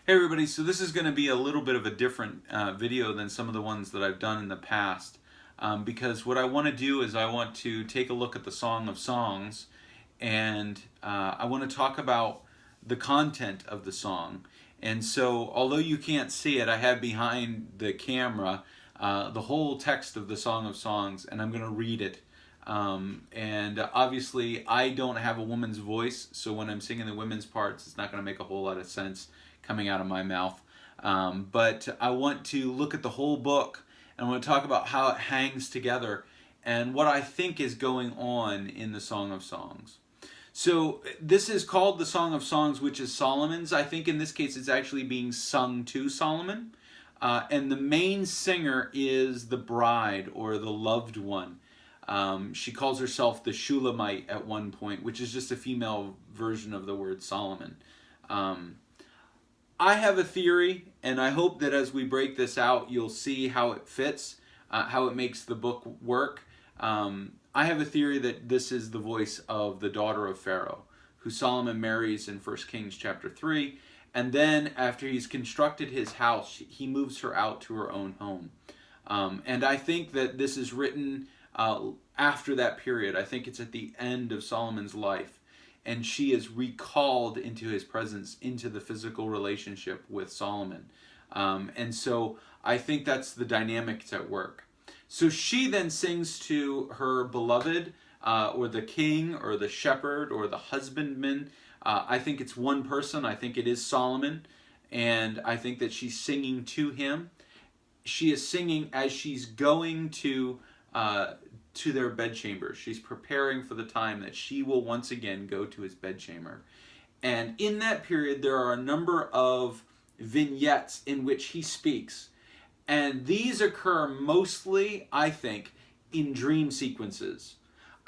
Hey everybody, so this is going to be a little bit of a different video than some of the ones that I've done in the past, because what I want to do is I want to take a look at the Song of Songs, and I want to talk about the content of the song. And so although you can't see it, I have behind the camera the whole text of the Song of Songs, and I'm going to read it. And obviously I don't have a woman's voice, so when I'm singing the women's parts, it's not going to make a whole lot of sense coming out of my mouth. But I want to look at the whole book, and I want to talk about how it hangs together and what I think is going on in the Song of Songs. So this is called the Song of Songs, which is Solomon's. I think in this case it's actually being sung to Solomon. And the main singer is the bride, or the loved one. She calls herself the Shulamite at one point, which is just a female version of the word Solomon. I have a theory, and I hope that as we break this out, you'll see how it fits, how it makes the book work. I have a theory that this is the voice of the daughter of Pharaoh, who Solomon marries in 1 Kings chapter 3. And then after he's constructed his house, he moves her out to her own home. And I think that this is written after that period. I think it's at the end of Solomon's life. And she is recalled into his presence, into the physical relationship with Solomon. And so I think that's the dynamics at work. So she then sings to her beloved, or the king, or the shepherd, or the husbandman. I think it's one person. I think it is Solomon. And I think that she's singing to him. She is singing as she's going to their bedchamber. She's preparing for the time that she will once again go to his bedchamber. And in that period, there are a number of vignettes in which he speaks. And these occur mostly, I think, in dream sequences.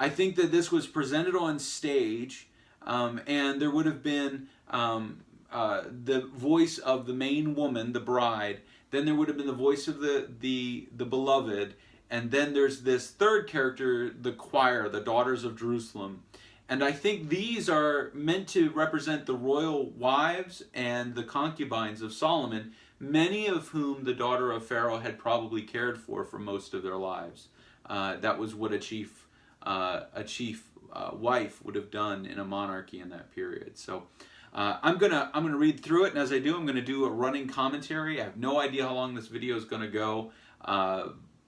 I think that this was presented on stage, and there would have been the voice of the main woman, the bride. Then there would have been the voice of the beloved. And then there's this third character, the choir, the daughters of Jerusalem. And I think these are meant to represent the royal wives and the concubines of Solomon, many of whom the daughter of Pharaoh had probably cared for most of their lives. That was what a chief wife would have done in a monarchy in that period. So I'm gonna read through it, and as I do, I'm gonna do a running commentary. I have no idea how long this video is gonna go.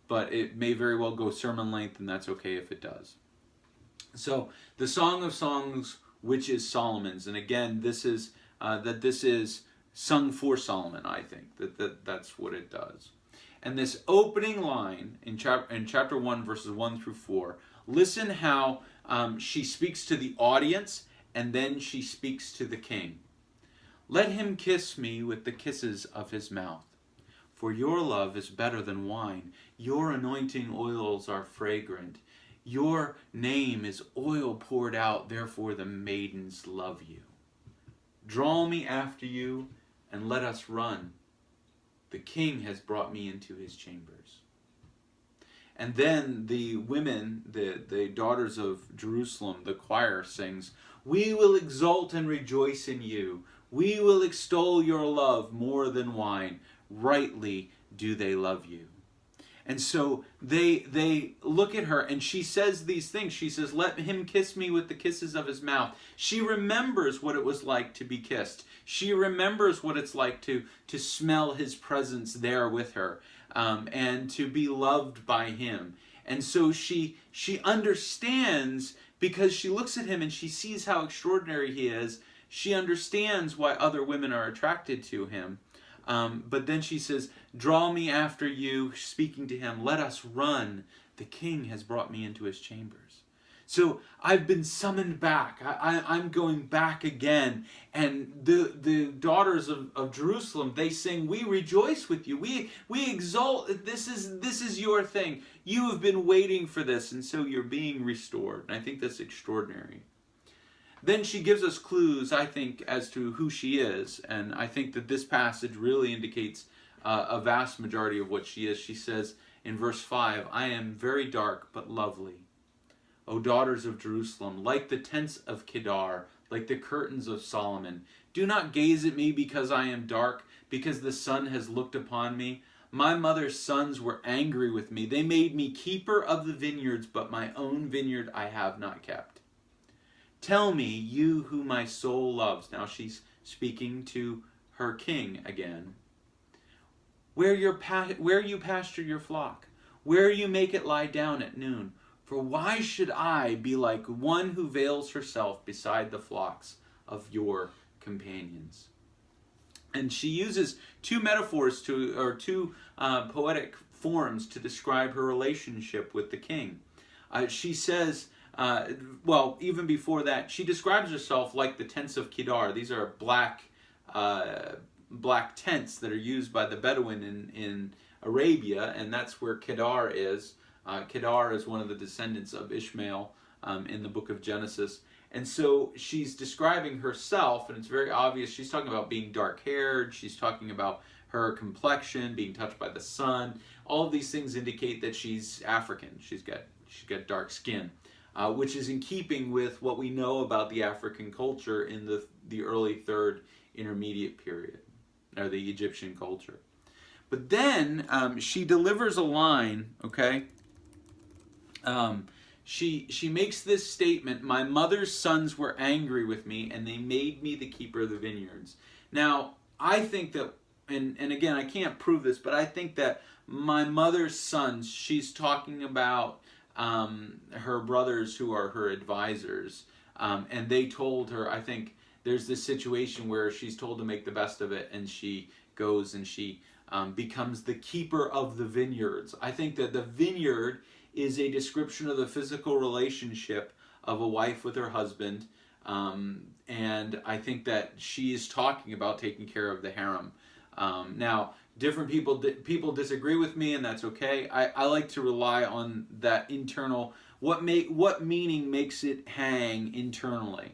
But it may very well go sermon length, and that's okay if it does. So, the Song of Songs, which is Solomon's, and again, this is sung for Solomon. I think that's what it does. And this opening line in chapter 1, verses 1 through 4, listen how she speaks to the audience, and then she speaks to the king. Let him kiss me with the kisses of his mouth. For your love is better than wine. Your anointing oils are fragrant. Your name is oil poured out, therefore the maidens love you. Draw me after you, and let us run. The king has brought me into his chambers. And then the women, the daughters of Jerusalem, the choir sings, we will exult and rejoice in you. We will extol your love more than wine. Rightly do they love you. And so they look at her, and she says these things. She says, let him kiss me with the kisses of his mouth. She remembers what it was like to be kissed. She remembers what it's like to smell his presence there with her, and to be loved by him. And so she understands, because she looks at him and she sees how extraordinary he is. She understands why other women are attracted to him. But then she says, draw me after you, speaking to him, let us run. The king has brought me into his chambers. So I've been summoned back. I'm going back again. And the daughters of Jerusalem, they sing, we rejoice with you. We exult. This is your thing. You have been waiting for this, and so you're being restored. And I think that's extraordinary. Then she gives us clues, I think, as to who she is. And I think that this passage really indicates a vast majority of what she is. She says in verse 5, I am very dark but lovely. O daughters of Jerusalem, like the tents of Kedar, like the curtains of Solomon, Do not gaze at me because I am dark, because the sun has looked upon me. My mother's sons were angry with me. They made me keeper of the vineyards, but my own vineyard I have not kept. Tell me, you who my soul loves. Now she's speaking to her king again. Where you pasture your flock, where you make it lie down at noon. For why should I be like one who veils herself beside the flocks of your companions? And she uses two metaphors two poetic forms to describe her relationship with the king. She says, well, even before that, she describes herself like the tents of Kedar. These are black tents that are used by the Bedouin in Arabia, and that's where Kedar is. Kedar is one of the descendants of Ishmael in the book of Genesis. And so she's describing herself, and it's very obvious. She's talking about being dark-haired. She's talking about her complexion, being touched by the sun. All of these things indicate that she's African. She's got dark skin, which is in keeping with what we know about the African culture in the early Third Intermediate period, or the Egyptian culture. But then she delivers a line, okay? She makes this statement, my mother's sons were angry with me and they made me the keeper of the vineyards. Now, I think that, and again, I can't prove this, but I think that my mother's sons, she's talking about her brothers who are her advisors, and they told her, I think there's this situation where she's told to make the best of it, and she goes and she becomes the keeper of the vineyards. I think that the vineyard is a description of the physical relationship of a wife with her husband, and I think that she is talking about taking care of the harem. Now, different people disagree with me, and that's okay. I like to rely on that internal, what meaning makes it hang internally,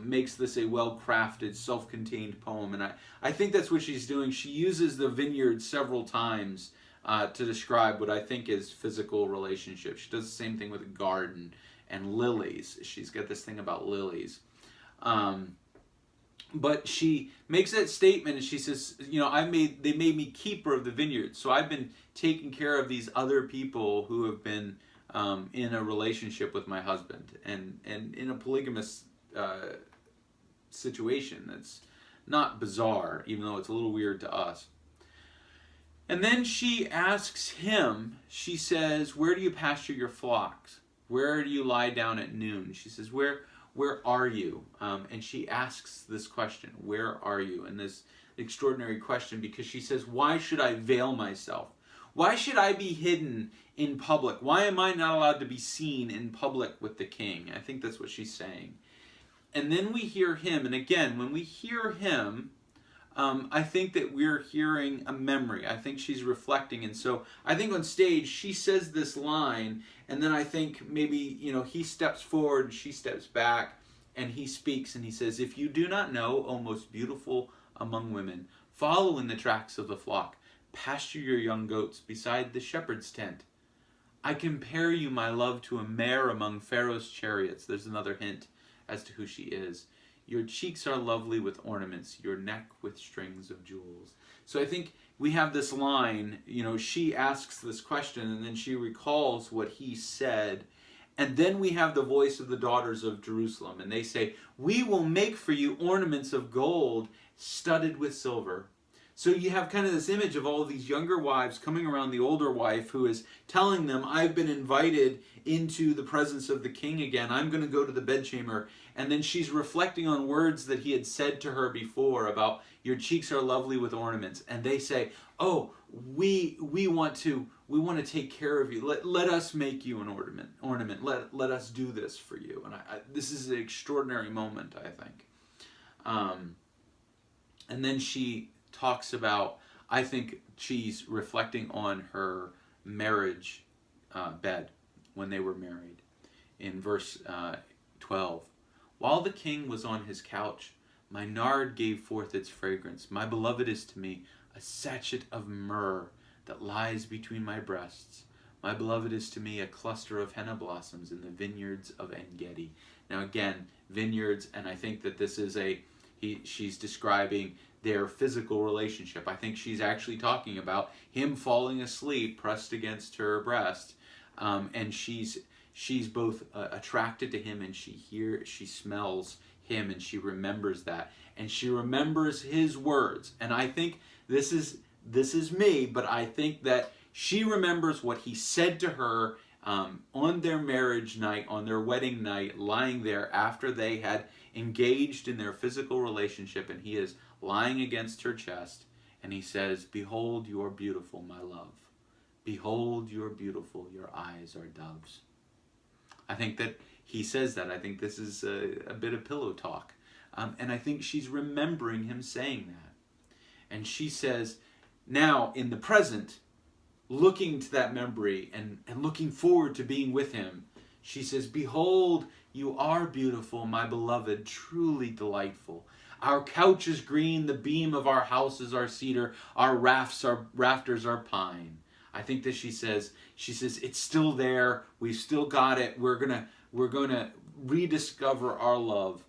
makes this a well-crafted, self-contained poem, and I think that's what she's doing. She uses the vineyard several times to describe what I think is physical relationships. She does the same thing with a garden and lilies. She's got this thing about lilies. But she makes that statement and she says, you know, they made me keeper of the vineyard. So I've been taking care of these other people who have been in a relationship with my husband and in a polygamous situation that's not bizarre, even though it's a little weird to us. And then she asks him, she says, where do you pasture your flocks? Where do you lie down at noon? She says, where are you? And she asks this question, where are you? And this extraordinary question, because she says, why should I veil myself? Why should I be hidden in public? Why am I not allowed to be seen in public with the king? I think that's what she's saying. And then we hear him, and again, when we hear him, I think that we're hearing a memory. I think she's reflecting. And so I think on stage, she says this line, and then I think maybe, you know, he steps forward, she steps back, and he speaks, and he says, if you do not know, O most beautiful among women, follow in the tracks of the flock, pasture your young goats beside the shepherd's tent. I compare you, my love, to a mare among Pharaoh's chariots. There's another hint as to who she is. Your cheeks are lovely with ornaments, your neck with strings of jewels. So I think we have this line, you know, she asks this question and then she recalls what he said. And then we have the voice of the daughters of Jerusalem. And they say, we will make for you ornaments of gold studded with silver. So you have kind of this image of all of these younger wives coming around the older wife who is telling them, I've been invited into the presence of the king again. I'm going to go to the bedchamber. And then she's reflecting on words that he had said to her before about your cheeks are lovely with ornaments. And they say, oh, we want to take care of you. Let us make you an ornament. Let us do this for you. And this is an extraordinary moment, I think. And then she talks about, I think she's reflecting on her marriage bed when they were married. In verse 12, while the king was on his couch, my nard gave forth its fragrance. My beloved is to me a sachet of myrrh that lies between my breasts. My beloved is to me a cluster of henna blossoms in the vineyards of En-Gedi. Now again, vineyards, and I think that this is She's describing their physical relationship. I think she's actually talking about him falling asleep pressed against her breast, and she's both attracted to him, and she smells him, and she remembers that, and she remembers his words. And I think this is me, but I think that she remembers what he said to her on their marriage night, on their wedding night, lying there after they had engaged in their physical relationship, and he is lying against her chest, and he says, "Behold, you are beautiful, my love. Behold, you are beautiful, your eyes are doves." I think that he says that. I think this is a bit of pillow talk. And I think she's remembering him saying that. And she says, now in the present, looking to that memory and looking forward to being with him, she says, "Behold, you are beautiful, my beloved, truly delightful. Our couch is green, the beam of our houses are cedar, our rafters are pine." I think that she says, it's still there, we've still got it, we're gonna rediscover our love.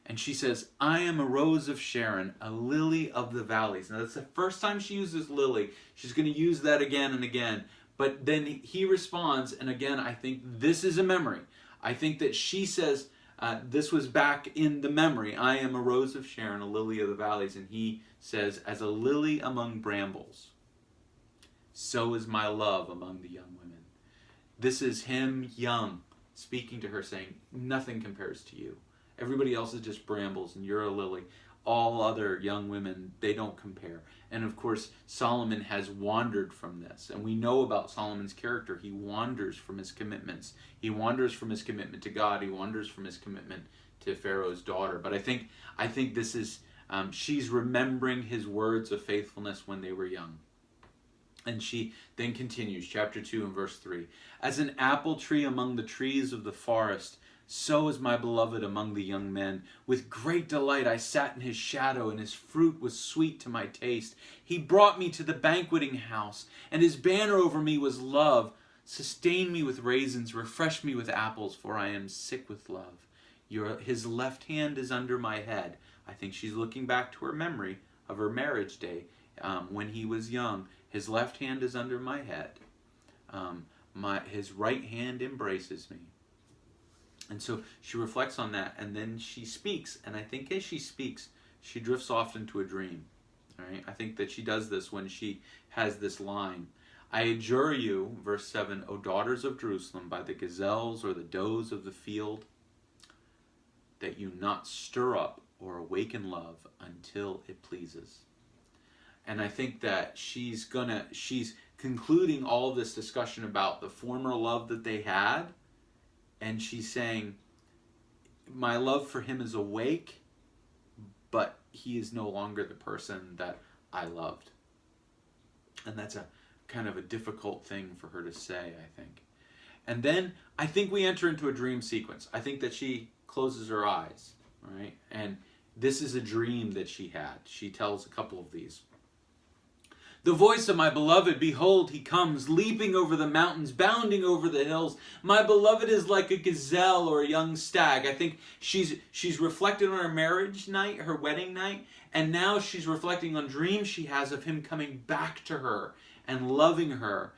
And she says, "I am a rose of Sharon, a lily of the valleys." Now that's the first time she uses lily. She's going to use that again and again. But then he responds, and again, I think this is a memory. I think that she says, this was back in the memory, "I am a rose of Sharon, a lily of the valleys." And he says, "As a lily among brambles, so is my love among the young women." This is him young, speaking to her, saying, nothing compares to you. Everybody else is just brambles, and you're a lily. All other young women, they don't compare. And of course, Solomon has wandered from this. And we know about Solomon's character. He wanders from his commitments. He wanders from his commitment to God. He wanders from his commitment to Pharaoh's daughter. But I think this is, she's remembering his words of faithfulness when they were young. And she then continues, chapter 2 and verse 3. "As an apple tree among the trees of the forest, so is my beloved among the young men. With great delight I sat in his shadow, and his fruit was sweet to my taste. He brought me to the banqueting house, and his banner over me was love. Sustain me with raisins, refresh me with apples, for I am sick with love. His left hand is under my head." I think she's looking back to her memory of her marriage day when he was young. "His left hand is under my head. His right hand embraces me." And so she reflects on that, and then she speaks. And I think as she speaks, she drifts off into a dream. All right? I think that she does this when she has this line. "I adjure you," verse 7, "O daughters of Jerusalem, by the gazelles or the does of the field, that you not stir up or awaken love until it pleases." And I think that she's concluding all this discussion about the former love that they had. And she's saying, my love for him is awake, but he is no longer the person that I loved. And that's a kind of a difficult thing for her to say, I think. And then I think we enter into a dream sequence. I think that she closes her eyes, right? And this is a dream that she had. She tells a couple of these. "The voice of my beloved, behold, he comes, leaping over the mountains, bounding over the hills. My beloved is like a gazelle or a young stag." I think she's reflected on her marriage night, her wedding night, and now she's reflecting on dreams she has of him coming back to her and loving her.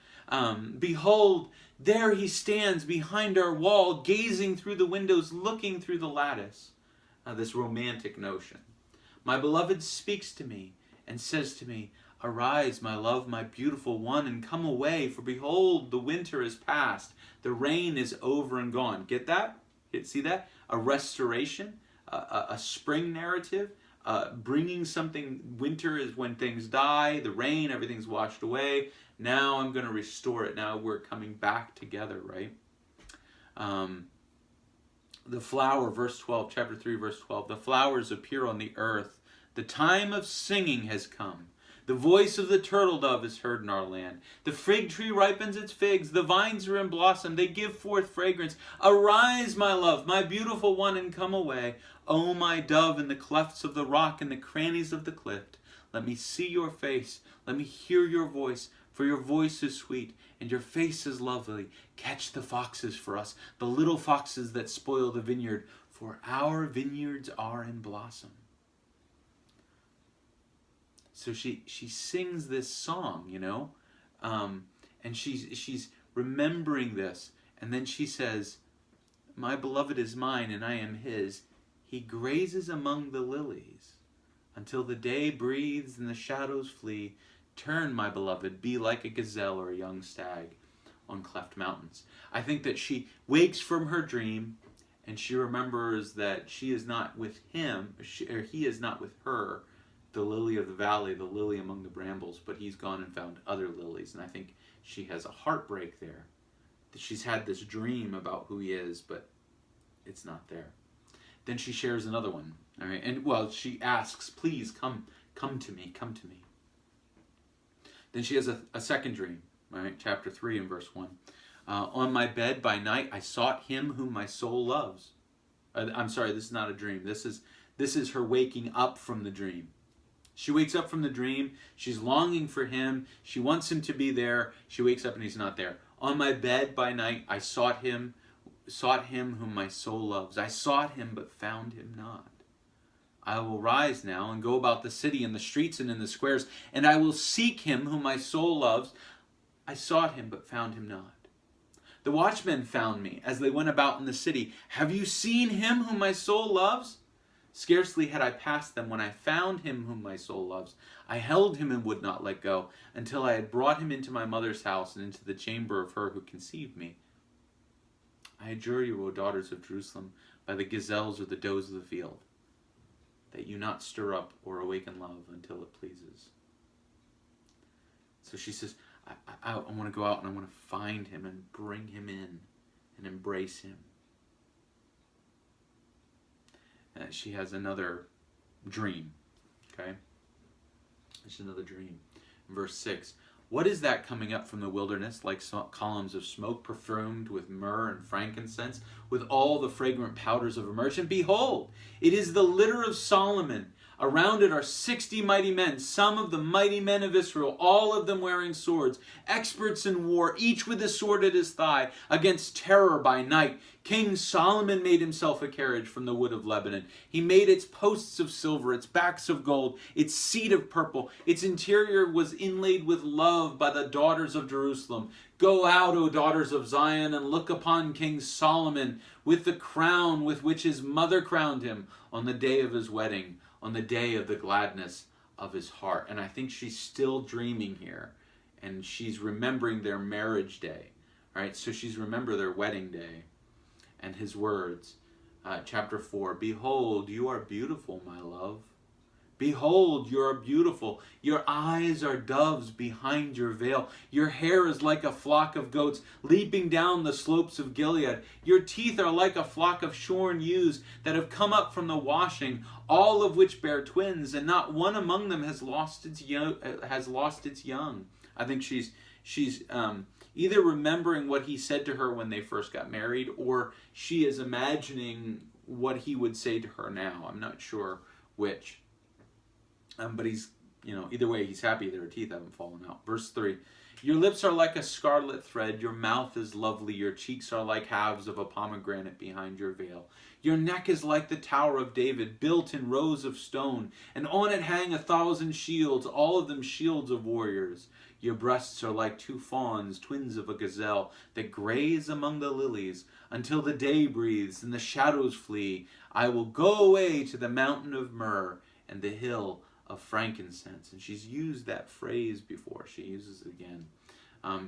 "Behold, there he stands behind our wall, gazing through the windows, looking through the lattice." This romantic notion. "My beloved speaks to me and says to me, 'Arise, my love, my beautiful one, and come away, for behold, the winter is past, the rain is over and gone.'" Get that? See that? A restoration, a spring narrative, bringing something. Winter is when things die, the rain, everything's washed away. Now I'm going to restore it. Now we're coming back together, right? The flower, verse 12, chapter 3, verse 12. "The flowers appear on the earth. The time of singing has come. The voice of the turtle dove is heard in our land. The fig tree ripens its figs. The vines are in blossom. They give forth fragrance. Arise, my love, my beautiful one, and come away. O my dove, in the clefts of the rock, in the crannies of the cliff, let me see your face. Let me hear your voice, for your voice is sweet, and your face is lovely. Catch the foxes for us, the little foxes that spoil the vineyard, for our vineyards are in blossom." So she sings this song, you know, and she's remembering this, and then she says, "My beloved is mine, and I am his. He grazes among the lilies, until the day breathes and the shadows flee. Turn, my beloved, be like a gazelle or a young stag on cleft mountains." I think that she wakes from her dream, and she remembers that she is not with him, or he is not with her, the lily of the valley, the lily among the brambles, but he's gone and found other lilies. And I think she has a heartbreak there. That she's had this dream about who he is, but it's not there. Then she shares another one. All right, and well, she asks, "Please come to me, come to me." Then she has a second dream. All right, chapter 3 and verse 1. On my bed by night I sought him whom my soul loves. I'm sorry, this is not a dream. This is her waking up from the dream. She wakes up from the dream. She's longing for him. She wants him to be there. She wakes up and he's not there. On my bed by night I sought him whom my soul loves. I sought him but found him not. I will rise now and go about the city in the streets and in the squares, and I will seek him whom my soul loves. I sought him but found him not. The watchmen found me as they went about in the city. Have you seen him whom my soul loves? Scarcely had I passed them when I found him whom my soul loves. I held him and would not let go until I had brought him into my mother's house and into the chamber of her who conceived me. I adjure you, O daughters of Jerusalem, by the gazelles or the does of the field, that you not stir up or awaken love until it pleases. So she says, I want to go out and I want to find him and bring him in and embrace him. She has another dream. Okay? It's another dream. Verse 6. What is that coming up from the wilderness like columns of smoke perfumed with myrrh and frankincense, with all the fragrant powders of a merchant? Behold, it is the litter of Solomon. Around it are 60 mighty men, some of the mighty men of Israel, all of them wearing swords, experts in war, each with a sword at his thigh, against terror by night. King Solomon made himself a carriage from the wood of Lebanon. He made its posts of silver, its backs of gold, its seat of purple. Its interior was inlaid with love by the daughters of Jerusalem. Go out, O daughters of Zion, and look upon King Solomon with the crown with which his mother crowned him on the day of his wedding, on the day of the gladness of his heart. And I think she's still dreaming here, and she's remembering their marriage day. All right, so she's remember their wedding day. And his words, chapter 4, behold, you are beautiful, my love. Behold, you are beautiful. Your eyes are doves behind your veil. Your hair is like a flock of goats leaping down the slopes of Gilead. Your teeth are like a flock of shorn ewes that have come up from the washing, all of which bear twins, and not one among them has lost its young. I think she's either remembering what he said to her when they first got married, or she is imagining what he would say to her now. I'm not sure which. But he's, either way, he's happy that her teeth haven't fallen out. Verse 3, your lips are like a scarlet thread. Your mouth is lovely. Your cheeks are like halves of a pomegranate behind your veil. Your neck is like the Tower of David, built in rows of stone, and on it hang 1,000 shields, all of them shields of warriors. Your breasts are like 2 fawns, twins of a gazelle, that graze among the lilies, until the day breathes and the shadows flee. I will go away to the mountain of myrrh and the hill of frankincense. And she's used that phrase before. She uses it again.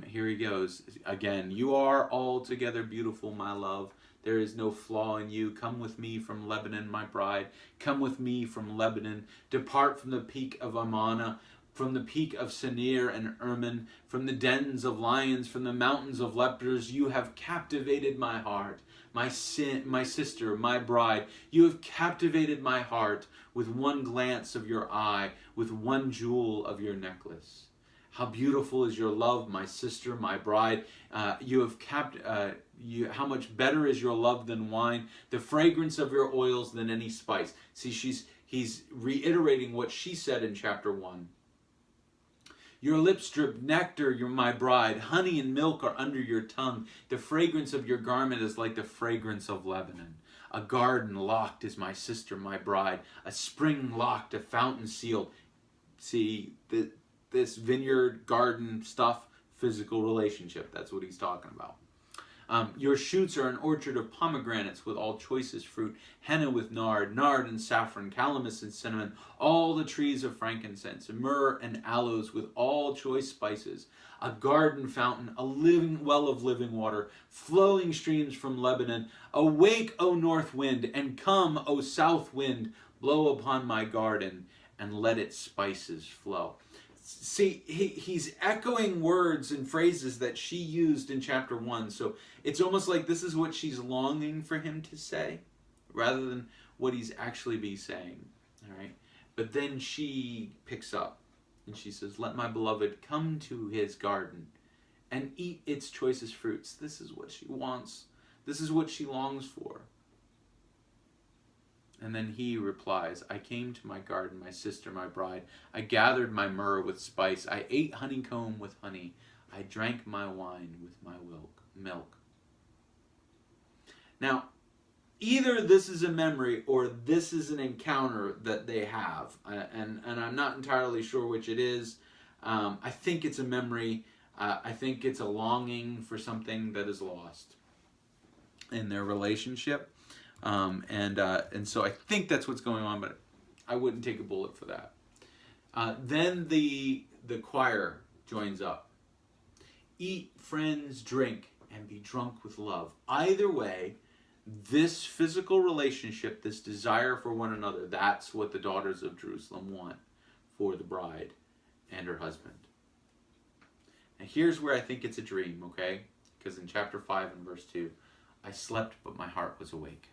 Here he goes again. You are altogether beautiful, my love. There is no flaw in you. Come with me from Lebanon, my bride. Come with me from Lebanon. Depart from the peak of Amana, from the peak of Senir and Hermon, from the dens of lions, from the mountains of lepers. You have captivated my heart, my sister, my bride. You have captivated my heart with one glance of your eye, with one jewel of your necklace. How beautiful is your love, my sister, my bride. How much better is your love than wine, the fragrance of your oils than any spice. See, he's reiterating what she said in chapter 1. Your lips drip nectar, you're my bride. Honey and milk are under your tongue. The fragrance of your garment is like the fragrance of Lebanon. A garden locked is my sister, my bride. A spring locked, a fountain sealed. See, this vineyard, garden stuff, physical relationship. That's what he's talking about. Your shoots are an orchard of pomegranates with all choicest fruit, henna with nard, nard and saffron, calamus and cinnamon, all the trees of frankincense, myrrh and aloes with all choice spices, a garden fountain, a living well of living water, flowing streams from Lebanon. Awake, O north wind, and come, O south wind, blow upon my garden, and let its spices flow. See, he's echoing words and phrases that she used in chapter 1. So it's almost like this is what she's longing for him to say, rather than what he's actually be saying. All right. But then she picks up and she says, let my beloved come to his garden and eat its choicest fruits. This is what she wants. This is what she longs for. And then he replies, I came to my garden, my sister, my bride. I gathered my myrrh with spice. I ate honeycomb with honey. I drank my wine with my milk. Now, either this is a memory or this is an encounter that they have. And I'm not entirely sure which it is. I think it's a memory. I think it's a longing for something that is lost in their relationship. And so I think that's what's going on, but I wouldn't take a bullet for that. Then the choir joins up. Eat, friends, drink, and be drunk with love. Either way, this physical relationship, this desire for one another, that's what the daughters of Jerusalem want for the bride and her husband. And here's where I think it's a dream, okay? Because in chapter 5 and verse 2, I slept, but my heart was awake.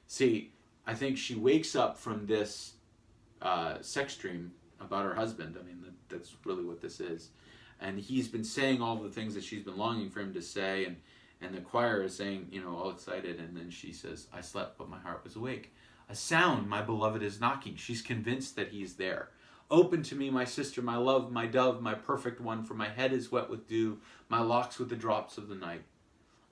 See, I think she wakes up from this sex dream about her husband. I mean, that's really what this is. And he's been saying all the things that she's been longing for him to say. And the choir is saying, all excited. And then she says, I slept, but my heart was awake. A sound, my beloved is knocking. She's convinced that he's there. Open to me, my sister, my love, my dove, my perfect one, for my head is wet with dew, my locks with the drops of the night.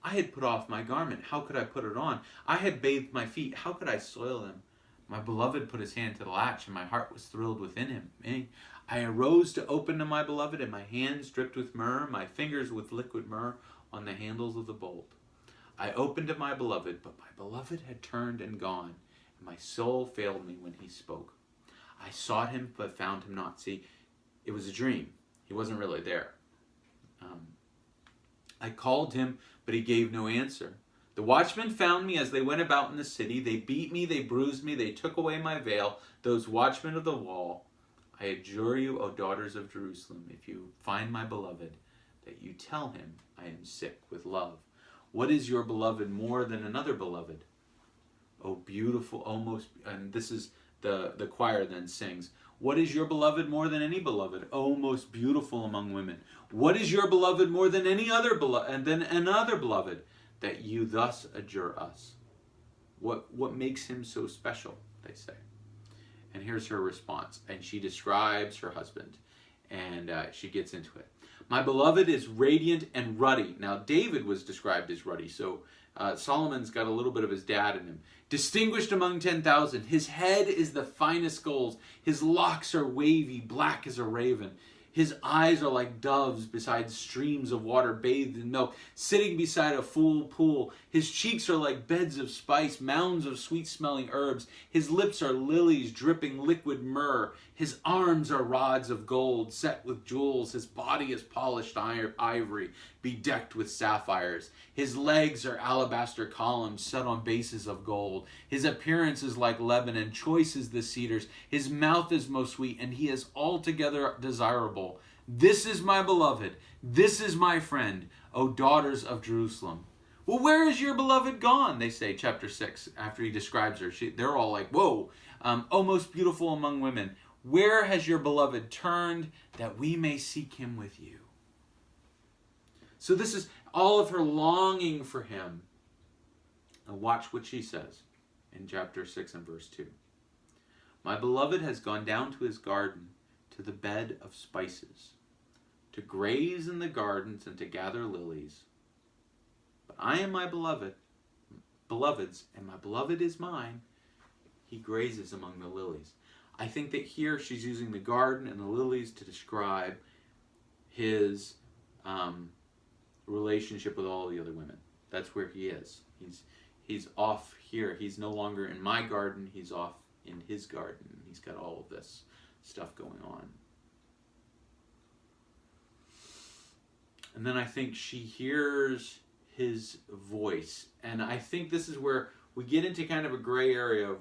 I had put off my garment. How could I put it on? I had bathed my feet. How could I soil them? My beloved put his hand to the latch, and my heart was thrilled within him. I arose to open to my beloved, and my hands dripped with myrrh, my fingers with liquid myrrh on the handles of the bolt. I opened to my beloved, but my beloved had turned and gone, and my soul failed me when he spoke. I sought him, but found him not. See, it was a dream. He wasn't really there. I called him, but he gave no answer. The watchmen found me as they went about in the city. They beat me, they bruised me, they took away my veil. Those watchmen of the wall, I adjure you, O daughters of Jerusalem, if you find my beloved, that you tell him I am sick with love. What is your beloved more than another beloved? Oh, beautiful, almost, and this is the choir then sings. What is your beloved more than any beloved? Oh, most beautiful among women. What is your beloved more than any other beloved, and than another beloved, that you thus adjure us? What makes him so special, they say. And here's her response. And she describes her husband, and she gets into it. My beloved is radiant and ruddy. Now, David was described as ruddy, so Solomon's got a little bit of his dad in him. Distinguished among 10,000. His head is the finest gold. His locks are wavy, black as a raven. His eyes are like doves beside streams of water bathed in milk, sitting beside a full pool. His cheeks are like beds of spice, mounds of sweet-smelling herbs. His lips are lilies dripping liquid myrrh. His arms are rods of gold set with jewels. His body is polished ivory, bedecked with sapphires. His legs are alabaster columns set on bases of gold. His appearance is like Lebanon, choice as the cedars. His mouth is most sweet, and he is altogether desirable. This is my beloved. This is my friend, O daughters of Jerusalem. Well, where is your beloved gone? They say, chapter 6, after he describes her. They're all like, whoa, O most beautiful among women. Where has your beloved turned that we may seek him with you? So this is all of her longing for him. Now watch what she says in chapter 6 and verse 2. My beloved has gone down to his garden, to the bed of spices, to graze in the gardens and to gather lilies. But I am my beloved's, and my beloved is mine. He grazes among the lilies. I think that here she's using the garden and the lilies to describe his relationship with all the other women. That's where he is. He's off here. He's no longer in my garden. He's off in his garden. He's got all of this stuff going on. And then I think she hears his voice. And I think this is where we get into kind of a gray area of,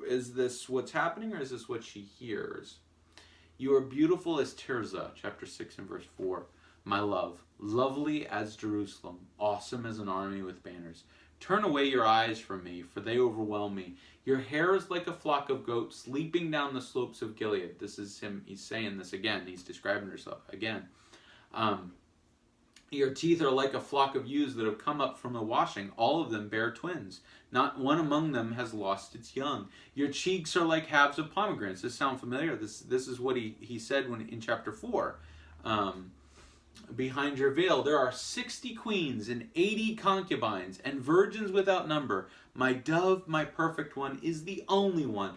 is this what's happening or is this what she hears? You are beautiful as Tirzah, chapter 6 and verse 4. My love, lovely as Jerusalem, awesome as an army with banners. Turn away your eyes from me, for they overwhelm me. Your hair is like a flock of goats leaping down the slopes of Gilead. This is him. He's saying this again. He's describing herself again. Your teeth are like a flock of ewes that have come up from the washing. All of them bear twins. Not one among them has lost its young. Your cheeks are like halves of pomegranates. Does this sound familiar? This is what he said when in chapter 4. Behind your veil there are 60 queens and 80 concubines and virgins without number. My dove, my perfect one, is the only one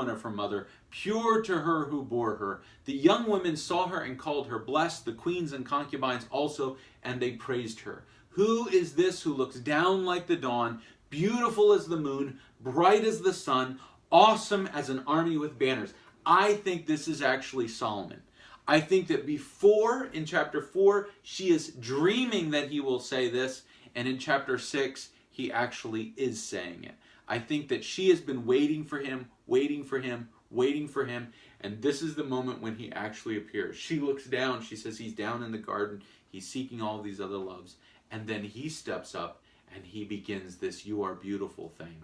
of her mother, pure to her who bore her. The young women saw her and called her blessed, the queens and concubines also, and they praised her. Who is this who looks down like the dawn, beautiful as the moon, bright as the sun, awesome as an army with banners? I think this is actually Solomon. I think that before, in chapter 4, she is dreaming that he will say this, and in chapter 6, he actually is saying it. I think that she has been waiting for him, and this is the moment when he actually appears. She looks down, she says he's down in the garden, he's seeking all these other loves, and then he steps up, and he begins this "you are beautiful" thing.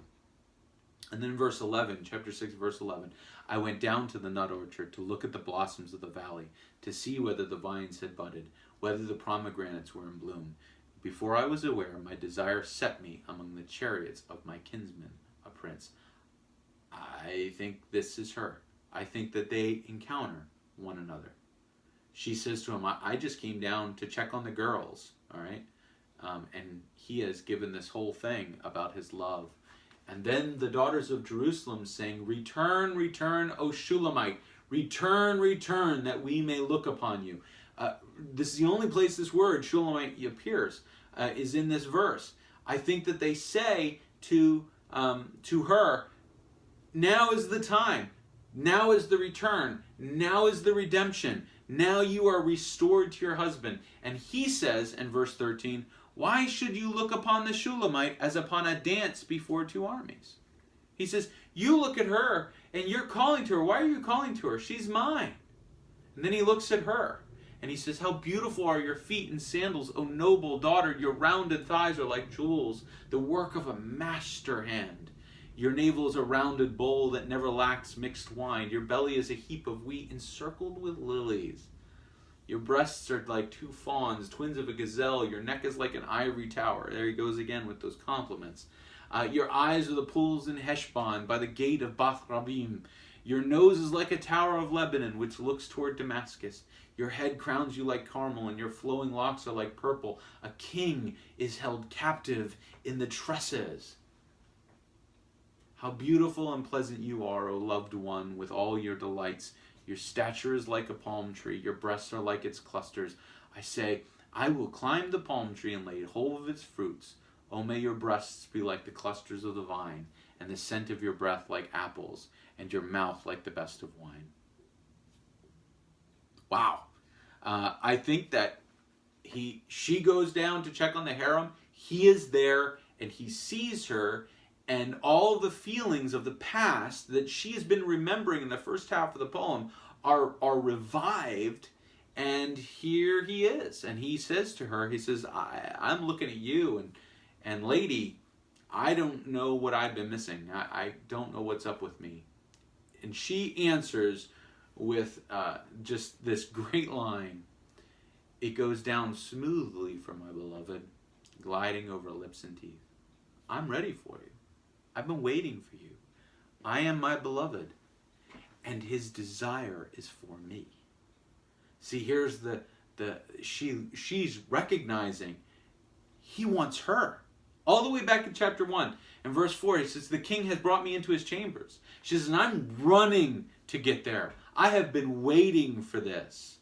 And then verse 11, chapter 6, verse 11, I went down to the nut orchard to look at the blossoms of the valley, to see whether the vines had budded, whether the pomegranates were in bloom. Before I was aware, my desire set me among the chariots of my kinsman, a prince. I think this is her. I think that they encounter one another. She says to him, I just came down to check on the girls, all right? And he has given this whole thing about his love. And then the daughters of Jerusalem saying, Return, return, O Shulamite. Return, return, that we may look upon you. This is the only place this word, Shulamite, appears, is in this verse. I think that they say to her, now is the time. Now is the return. Now is the redemption. Now you are restored to your husband. And he says in verse 13, why should you look upon the Shulamite as upon a dance before two armies? He says, you look at her and you're calling to her. Why are you calling to her? She's mine. And then he looks at her and he says, how beautiful are your feet in sandals, O noble daughter. Your rounded thighs are like jewels, the work of a master hand. Your navel is a rounded bowl that never lacks mixed wine. Your belly is a heap of wheat encircled with lilies. Your breasts are like two fawns, twins of a gazelle. Your neck is like an ivory tower. There he goes again with those compliments. Your eyes are the pools in Heshbon by the gate of Bath Rabim. Your nose is like a tower of Lebanon, which looks toward Damascus. Your head crowns you like Carmel, and your flowing locks are like purple. A king is held captive in the tresses. How beautiful and pleasant you are, O loved one, with all your delights. Your stature is like a palm tree. Your breasts are like its clusters. I say, I will climb the palm tree and lay hold of its fruits. O may your breasts be like the clusters of the vine, and the scent of your breath like apples, and your mouth like the best of wine. Wow. I think that she goes down to check on the harem. He is there, and he sees her, and all the feelings of the past that she has been remembering in the first half of the poem are revived. And here he is. And he says to her, he says, I'm looking at you. And lady, I don't know what I've been missing. I don't know what's up with me. And she answers with just this great line. It goes down smoothly for my beloved, gliding over lips and teeth. I'm ready for you. I've been waiting for you. I am my beloved, and his desire is for me. See, here's she's recognizing he wants her. All the way back in chapter 1 and verse 4, he says, the king has brought me into his chambers. She says, and I'm running to get there. I have been waiting for this.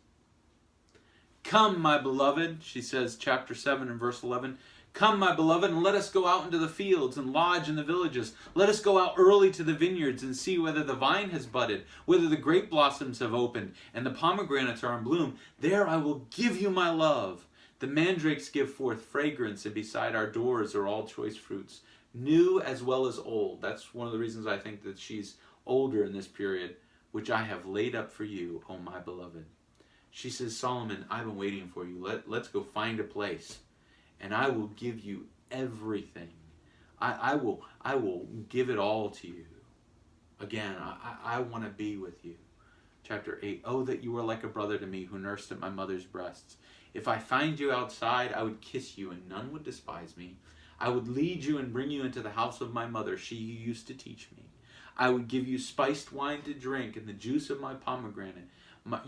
Come, my beloved, she says, chapter 7 and verse 11. Come, my beloved, and let us go out into the fields and lodge in the villages. Let us go out early to the vineyards and see whether the vine has budded, whether the grape blossoms have opened, and the pomegranates are in bloom. There I will give you my love. The mandrakes give forth fragrance, and beside our doors are all choice fruits, new as well as old. That's one of the reasons I think that she's older in this period, which I have laid up for you, O my beloved. She says, Solomon, I've been waiting for you. Let's go find a place, and I will give you everything. I will give it all to you. Again, I want to be with you. Chapter 8, oh, that you were like a brother to me who nursed at my mother's breasts. If I find you outside, I would kiss you, and none would despise me. I would lead you and bring you into the house of my mother, she who used to teach me. I would give you spiced wine to drink and the juice of my pomegranate.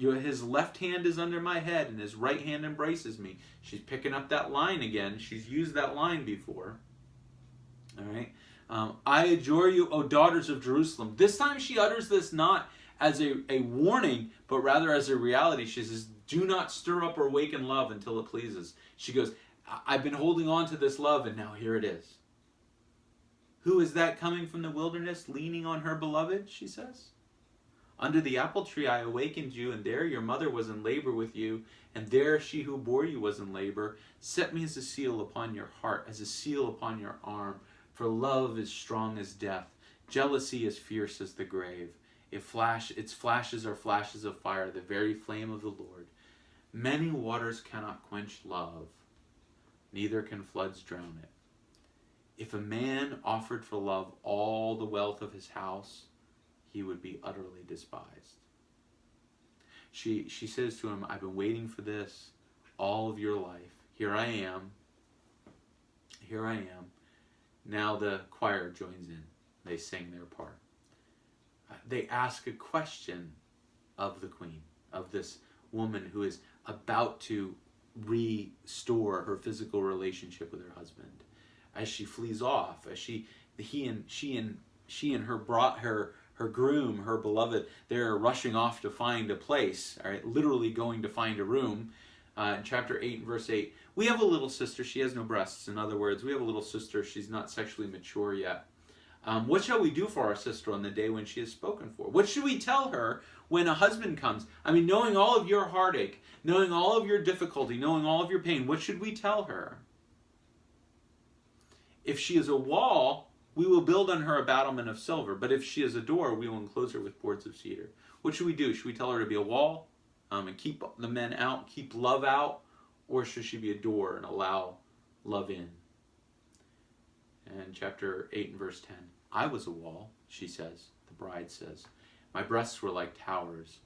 His left hand is under my head, and his right hand embraces me. She's picking up that line again. She's used that line before. All right. I adjure you, O daughters of Jerusalem. This time she utters this not as a warning, but rather as a reality. She says, do not stir up or awaken love until it pleases. She goes, I've been holding on to this love, and now here it is. Who is that coming from the wilderness, leaning on her beloved, she says? Under the apple tree I awakened you, and there your mother was in labor with you, and there she who bore you was in labor. Set me as a seal upon your heart, as a seal upon your arm. For love is strong as death, jealousy is fierce as the grave. Its flashes are flashes of fire, the very flame of the Lord. Many waters cannot quench love, neither can floods drown it. If a man offered for love all the wealth of his house, he would be utterly despised. She says to him, I've been waiting for this all of your life. Here I am. Here I am. Now the choir joins in. They sing their part. They ask a question of the queen, of this woman who is about to restore her physical relationship with her husband. As she flees off, as she and her groom, her beloved, they're rushing off to find a place, all right, literally going to find a room. In chapter 8 and verse 8, we have a little sister, she has no breasts. In other words, we have a little sister, she's not sexually mature yet. What shall we do for our sister on the day when she is spoken for? What should we tell her when a husband comes? I mean, knowing all of your heartache, knowing all of your difficulty, knowing all of your pain, what should we tell her? If she is a wall, we will build on her a battlement of silver. But if she is a door, we will enclose her with boards of cedar. What should we do? Should we tell her to be a wall and keep the men out, keep love out? Or should she be a door and allow love in? And chapter 8 and verse 10. I was a wall, she says, the bride says. My breasts were like towers.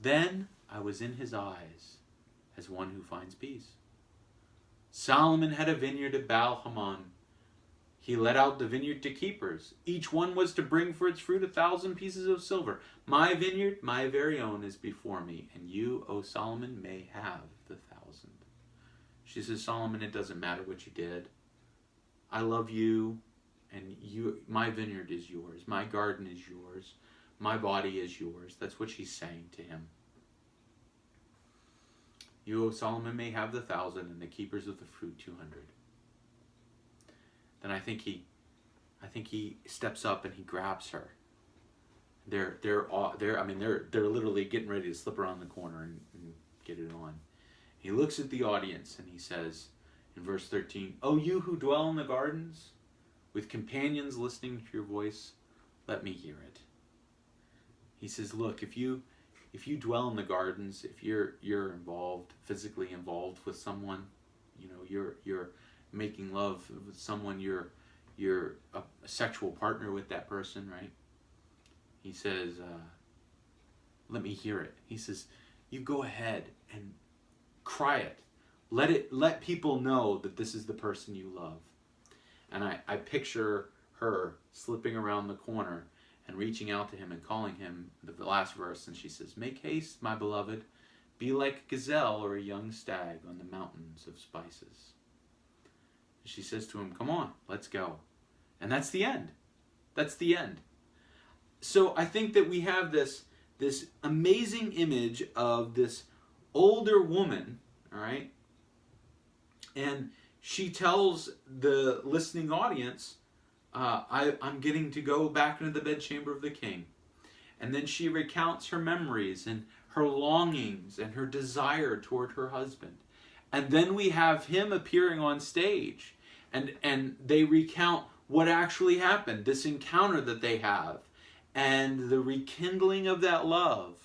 Then I was in his eyes as one who finds peace. Solomon had a vineyard at Baal-Hamon. He let out the vineyard to keepers. Each one was to bring for its fruit 1,000 pieces of silver. My vineyard, my very own, is before me, and you, O Solomon, may have the 1,000. She says, Solomon, it doesn't matter what you did. I love you, and my vineyard is yours. My garden is yours. My body is yours. That's what she's saying to him. You, O Solomon, may have the 1,000, and the keepers of the fruit 200. Then I think he steps up and he grabs her. They're literally getting ready to slip around the corner and get it on. He looks at the audience and he says in verse 13, "O you who dwell in the gardens, with companions listening to your voice, let me hear it." He says, look, if you dwell in the gardens, if you're involved, physically involved with someone, you're making love with someone, you're a sexual partner with that person, right? He says, let me hear it. He says, you go ahead and cry it. Let people know that this is the person you love. And I picture her slipping around the corner and reaching out to him and calling him, the last verse, and she says, "Make haste, my beloved, be like a gazelle or a young stag on the mountains of spices." She says to him, come on, let's go. And that's the end. That's the end. So I think that we have this amazing image of this older woman, all right? And she tells the listening audience, I'm getting to go back into the bedchamber of the king. And then she recounts her memories and her longings and her desire toward her husband. And then we have him appearing on stage, and they recount what actually happened, this encounter that they have, and the rekindling of that love.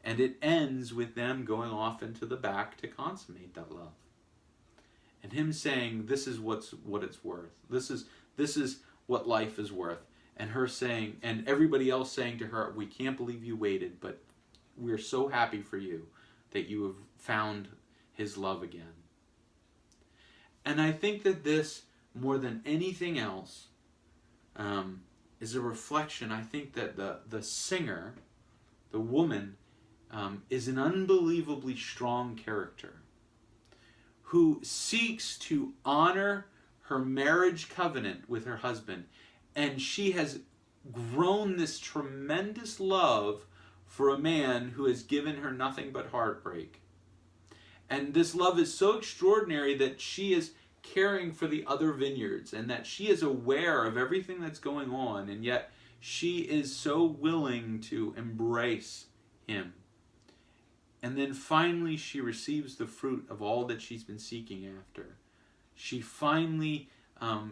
And it ends with them going off into the back to consummate that love. And him saying, this is what it's worth. This is what life is worth. And her saying, and everybody else saying to her, we can't believe you waited, but we're so happy for you that you have found his love again. And I think that this, more than anything else, is a reflection. I think that the singer, the woman, is an unbelievably strong character who seeks to honor her marriage covenant with her husband. And she has grown this tremendous love for a man who has given her nothing but heartbreak. And this love is so extraordinary that she is caring for the other vineyards, and that she is aware of everything that's going on, and yet she is so willing to embrace him. And then finally she receives the fruit of all that she's been seeking after. She finally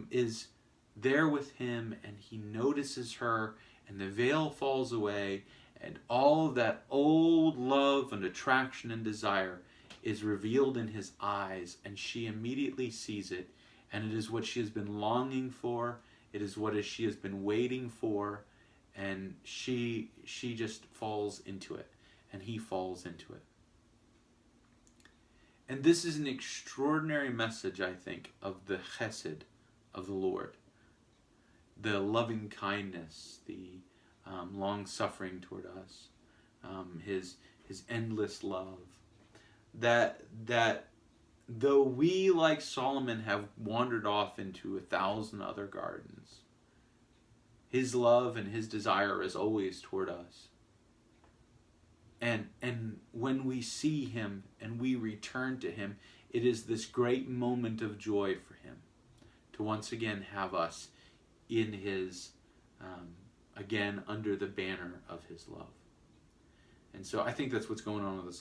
is there with him, and he notices her, and the veil falls away, and all of that old love and attraction and desire is revealed in his eyes, and she immediately sees it, and it is what she has been longing for. It is what she has been waiting for, and she just falls into it, and he falls into it. And this is an extraordinary message, I think, of the chesed of the Lord, the loving kindness, the long-suffering toward us, his endless love. That though we, like Solomon, have wandered off into 1,000 other gardens, his love and his desire is always toward us. And when we see him and we return to him, it is this great moment of joy for him to once again have us in his, again, under the banner of his love. And so I think that's what's going on with the